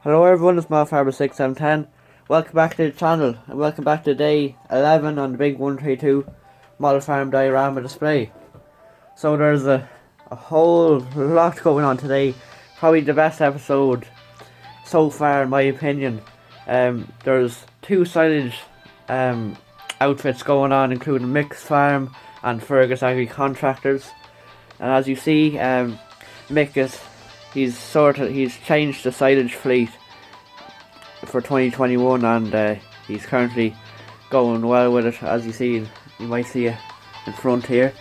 Hello everyone, it's Fergus 6710. Welcome back to the channel and welcome back to day 11 on the big 132 model farm diorama display. So there's a whole lot going on today. Probably the best episode so far in my opinion. There's two silage outfits going on, including Mick's farm and Fergus Agri contractors. And as you see, Mick he's changed the silage fleet for 2021, and he's currently going well with it. As you see, you might see it in front here.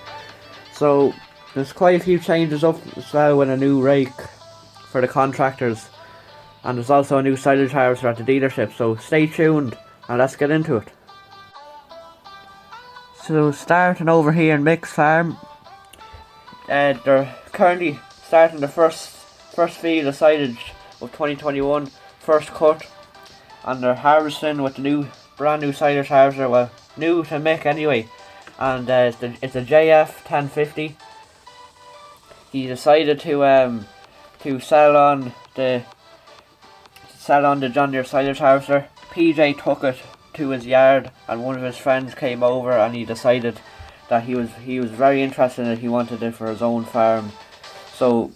So there's quite a few changes up as well, with a new rake for the contractors, and there's also a new silage harvester at the dealership. So stay tuned and let's get into it. So starting over here in Mick's farm, they're currently starting the first field of silage of 2021, first cut, and they're harvesting with the brand new silage harvester, well, new to Mick anyway, and it's a JF 1050. He decided to sell on the John Deere silage harvester. PJ took it to his yard, and one of his friends came over, and he decided that he was very interested in it. He wanted it for his own farm. So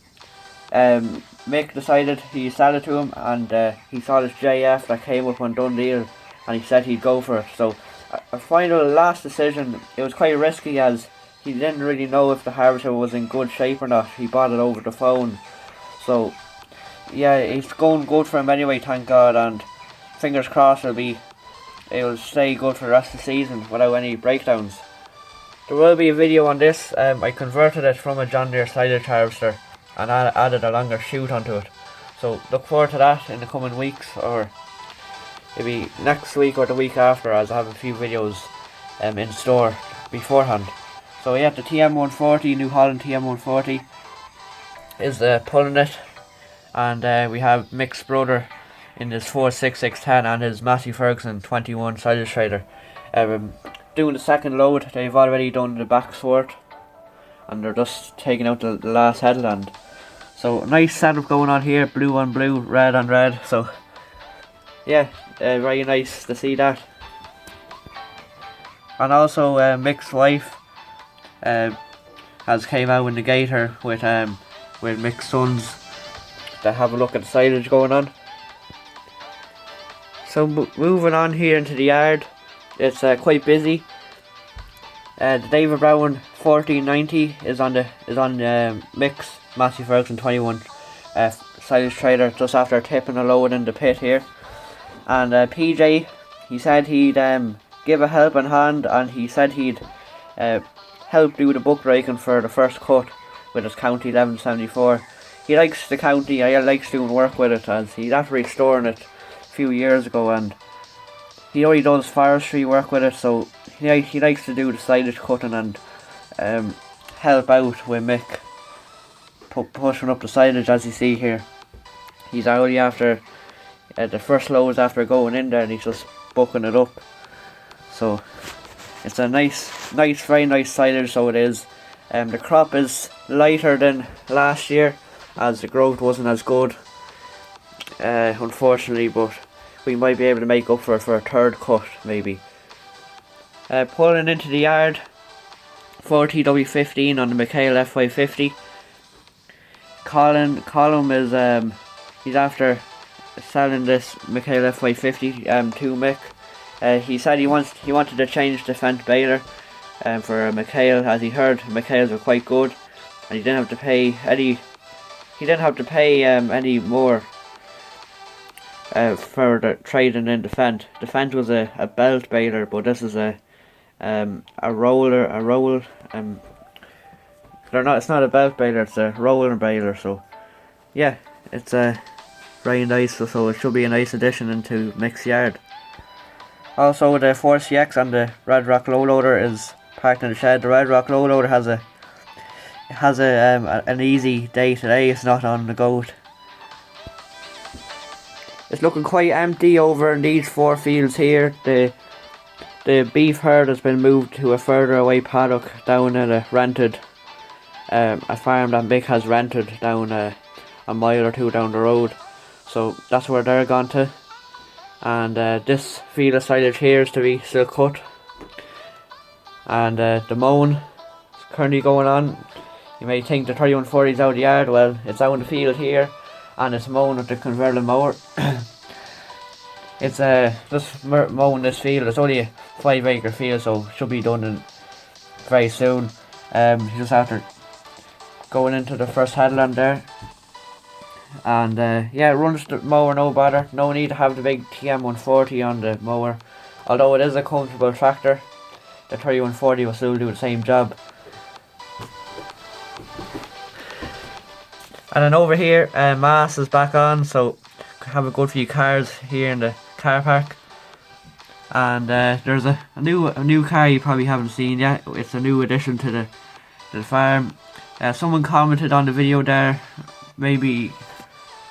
Mick decided he'd sell it to him, and he saw this JF that came up on done deal, and he said he'd go for it. So a final last decision. It was quite risky, as he didn't really know if the harvester was in good shape or not. He bought it over the phone. So yeah, it's going good for him anyway, thank God, and fingers crossed it'll stay good for the rest of the season without any breakdowns. There will be a video on this. I converted it from a John Deere silage harvester and added a longer chute onto it. So look forward to that in the coming weeks, or maybe next week or the week after, as I have a few videos in store beforehand. So yeah, the TM140, New Holland TM140 is pulling it, and we have Mick's brother in his 46610 and his Massey Ferguson 21 silage trader doing the second load. They've already done the back swort, and they're just taking out the last headland. So nice setup going on here, blue on blue, red on red. So yeah, very nice to see that. And also Mick's wife has came out in the gator with Mick's sons to have a look at the silage going on. So moving on here into the yard, it's quite busy. The David Brown 1490 is on Mick's Massey Ferguson 21 silage trailer, just after tipping a load in the pit here. And PJ, he said he'd give a helping hand, and he said he'd help do the book raking for the first cut with his County 1174. He likes the County, he likes doing work with it, as he's after restoring it a few years ago, and he only does forestry work with it. So he likes to do the silage cutting and help out with Mick pushing up the silage. As you see here, he's only after the first loads after going in there, and he's just bucking it up. So it's a very nice silage. So it is. The crop is lighter than last year, as the growth wasn't as good, unfortunately, but we might be able to make up for it for a third cut maybe. Pulling into the yard, 4TW15 on the McHale FY50. Colin is he's after selling this McHale FY50 to Mick. He said he wanted to change the fent baler for a McHale, as he heard McHales were quite good, and he didn't have to pay any more for the trading in the fent. The fent was a belt baler, but this is a roll. It's not a belt baler, it's a roller baler. So yeah, it's very nice. So it should be a nice addition into Mick's yard. Also, the 4CX and the Red Rock low loader is parked in the shed. The Red Rock low loader has an easy day today. It's not on the goat. It's looking quite empty over in these four fields here. The beef herd has been moved to a further away paddock down at a farm that Mick has rented down a mile or two down the road. so that's where they're gone to. And this field of silage here is to be still cut. And the mowing is currently going on. You may think the 3140 is out of the yard. Well, it's out in the field here, and it's mowing with the convertible mower. It's just mowing this field. It's only a 5-acre field, so it should be done in very soon. Just after going into the first headland there. And yeah, it runs the mower no bother. No need to have the big TM140 on the mower. Although it is a comfortable tractor, the 3140 will still do the same job. And then over here, Mass is back on, so have a good few cars here in the car park. And there's a new car you probably haven't seen yet. It's a new addition to the farm. Someone commented on the video there, maybe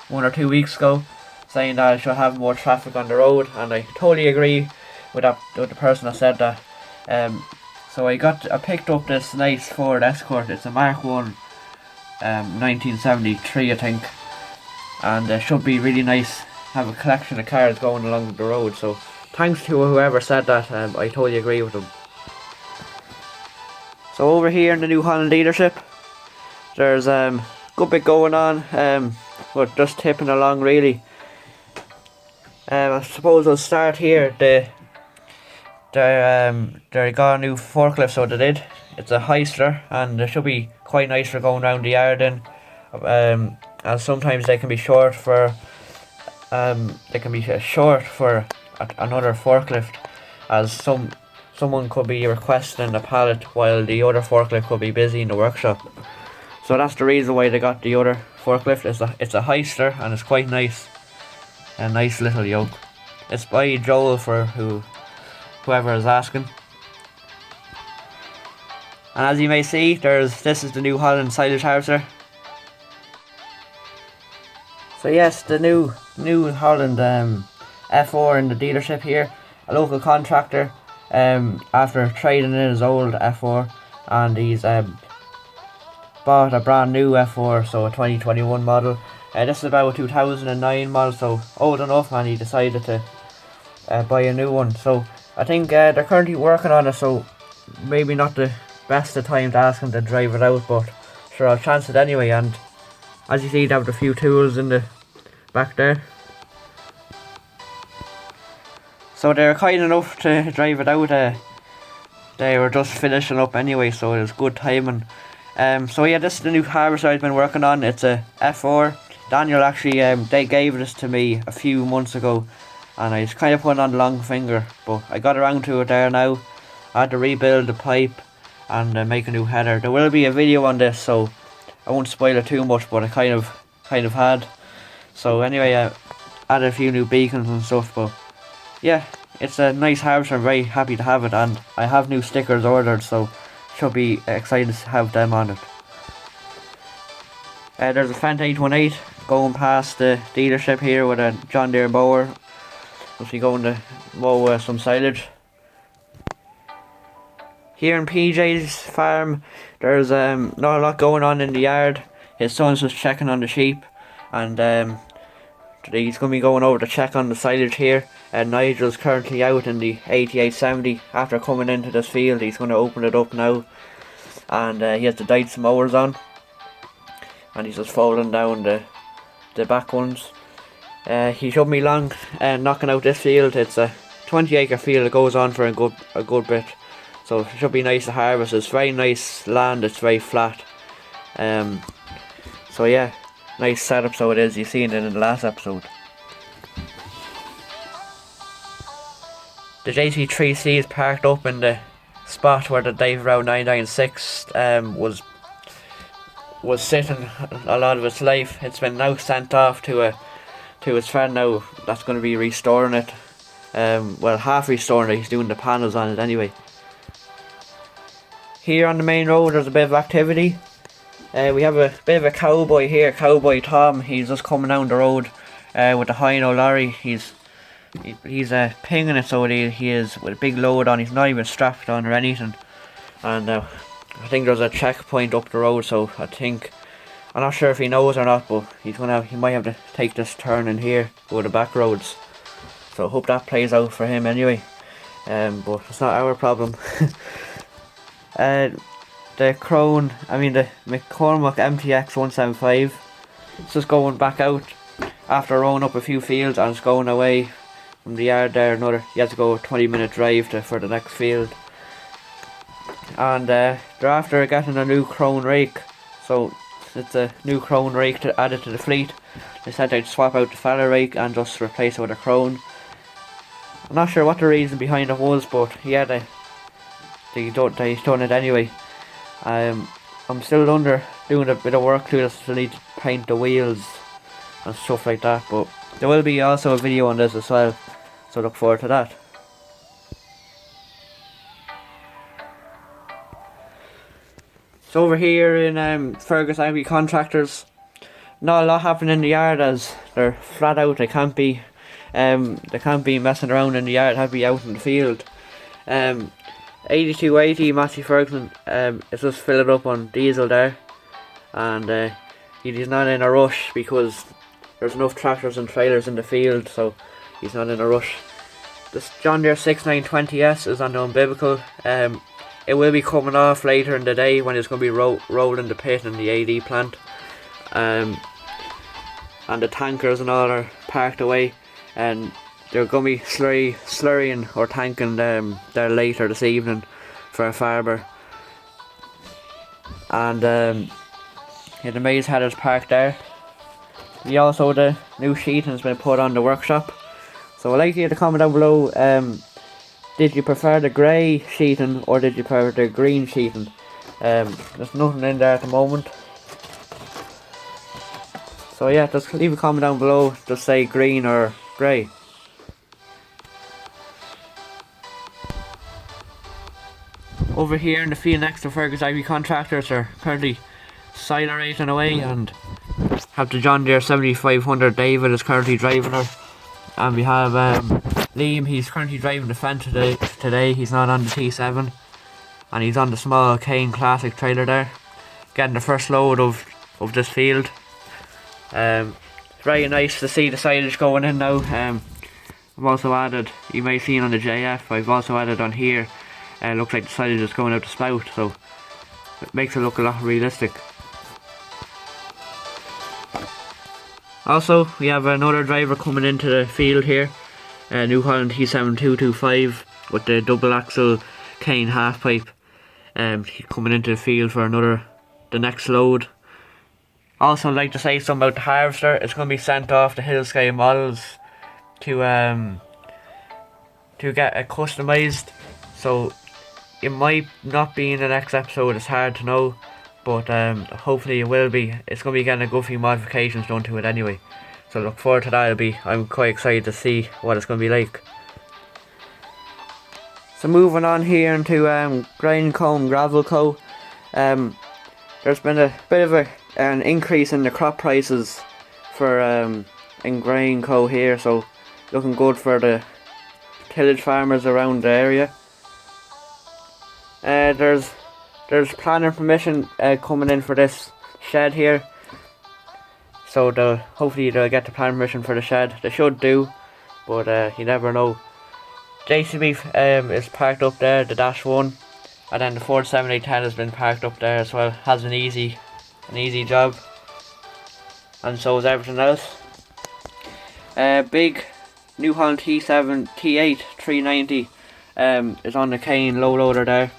1 or 2 weeks ago, saying that I should have more traffic on the road, and I totally agree with the person that said that. So I picked up this nice Ford Escort. It's a Mark 1, 1973 I think, and it should be really nice. Have a collection of cars going along the road. So thanks to whoever said that. I totally agree with them. So over here in the New Holland dealership, there's good bit going on. But just tipping along really. I suppose I'll start here. They got a new forklift, so they did. It's a Heister, and it should be quite nice for going around the yard in. And sometimes they can be short for another forklift, as someone could be requesting a pallet while the other forklift could be busy in the workshop. So that's the reason why they got the other forklift. It's a Heister, and it's quite nice. A nice little yoke. It's by Joel, for whoever is asking. And as you may see, this is the New Holland silage harvester. So yes, the new Holland F4 in the dealership here. A local contractor, after trading in his old F4, and he's bought a brand new F4, so a 2021 model. This is about a 2009 model, so old enough, and he decided to buy a new one. So I think they're currently working on it, so maybe not the best of time to ask him to drive it out, but sure, I'll chance it anyway. And as you see, they have a few tools in the back there. So they're kind enough to drive it out. They were just finishing up anyway, so it was good timing. So yeah, this is the new harvester I've been working on. It's a F4. Daniel actually, they gave this to me a few months ago, and I was kind of putting on the long finger, but I got around to it there now. I had to rebuild the pipe and make a new header. There will be a video on this, so I won't spoil it too much, but I kind of had. So anyway, I added a few new beacons and stuff, but yeah, it's a nice harvester. I'm very happy to have it, and I have new stickers ordered, so should be excited to have them on it. There's a Fendt 818 going past the dealership here with a John Deere mower. Must be going to mow some silage. Here in PJ's farm, there's not a lot going on in the yard. His son's just checking on the sheep, and he's going to be going over to check on the silage here. Nigel's currently out in the 8870 after coming into this field. He's going to open it up now, and he has the Dyson mowers on, and he's just folding down the back ones. He showed me long knocking out this field. It's a 20-acre field. It goes on for a good bit, so it should be nice to harvest. It's very nice land. It's very flat. So yeah, nice setup. So it is. You seen it in the last episode. The JC3C is parked up in the spot where the Dave Row 996 was sitting a lot of its life. It's been now sent off to his friend now that's going to be restoring it. Well, half restoring it. He's doing the panels on it anyway. Here on the main road, there's a bit of activity. We have a bit of a cowboy here, Cowboy Tom. He's just coming down the road with the Hino lorry. He's pinging it, so he is with a big load on. He's not even strapped on or anything. And I think there's a checkpoint up the road, so I think I'm not sure if he knows or not, but he might have to take this turn in here, go the back roads. So I hope that plays out for him anyway. But it's not our problem. The McCormick MTX 175. It's just going back out after rowing up a few fields, and it's going away from the yard there. You have to go a 20-minute drive for the next field. And they're after getting a new crone rake, so it's a new crone rake to add it to the fleet. They said they'd swap out the fella rake and just replace it with a crone. I'm not sure what the reason behind it was, but yeah, they've done it anyway. I'm still doing a bit of work to it. I still need to paint the wheels and stuff like that, but there will be also a video on this as well, so look forward to that. So over here in Fergus Agri Contractors, not a lot happening in the yard as they're flat out. They can't be messing around in the yard. They have to be out in the field. 8280 Matthew Ferguson is just filling up on diesel there, and he's not in a rush because there's enough tractors and trailers in the field, so he's not in a rush. This John Deere 6920S is on the umbilical. It will be coming off later in the day when it's going to be rolling the pit in the AD plant, and the tankers and all are parked away, and they're going to be slurrying or tanking there later this evening for a farmer. And the maize header's parked there. The new sheeting has been put on the workshop. So I'd like you to comment down below, did you prefer the grey sheeting or did you prefer the green sheeting? There's nothing in there at the moment. So yeah, just leave a comment down below, just say green or grey. Over here in the field next to Fergus Agri Contractors are currently silarating away, and have the John Deere 7500. David is currently driving her, and we have Liam. He's currently driving the Fendt today. He's not on the T7, and he's on the small Kane Classic trailer there, getting the first load of this field. Very nice to see the silage going in now. I've also added, you may have seen on the JF, I've also added on here, looks like the silage is going out the spout, so it makes it look a lot realistic. Also, we have another driver coming into the field here, New Holland T7225 with the double axle Kane half pipe. He's coming into the field for the next load. Also, I'd like to say something about the harvester. It's going to be sent off to Hillsky Models to get it customised. So it might not be in the next episode. It's hard to know, but hopefully it will be. It's going to be getting a good few modifications done to it anyway. So look forward to that. I'm quite excited to see what it's going to be like. So moving on here into Grain Co and Gravel Co. There's been a bit of an increase in the crop prices for in Grain Co here, so looking good for the tillage farmers around the area. There's planning permission coming in for this shed here, so hopefully they'll get the planning permission for the shed. They should do, but you never know. JCB is parked up there, the Dash 1, and then the Ford 7810 has been parked up there as well. Has an easy job, and so is everything else. Big New Holland T8 390 is on the Kane low loader there.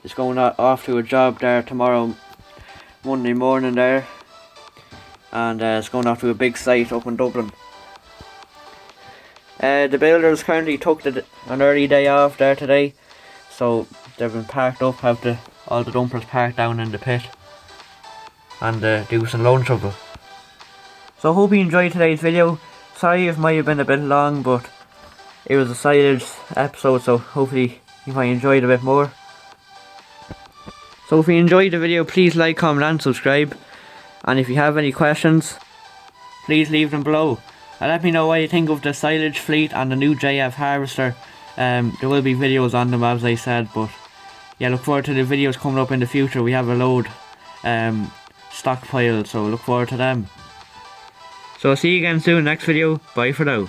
It's going off to a job there tomorrow, Monday morning there, and it's going off to a big site up in Dublin. The builders currently took an early day off there today, so they've been parked up, have all the dumpers parked down in the pit, and do some loan trouble. So I hope you enjoyed today's video. Sorry if it might have been a bit long, but it was a silage episode, so hopefully you might enjoy it a bit more. So if you enjoyed the video, please like, comment and subscribe, and if you have any questions, please leave them below. And let me know what you think of the silage fleet and the new JF harvester. There will be videos on them, as I said, but yeah, look forward to the videos coming up in the future. We have a load stockpiled, so look forward to them. So see you again soon, next video. Bye for now.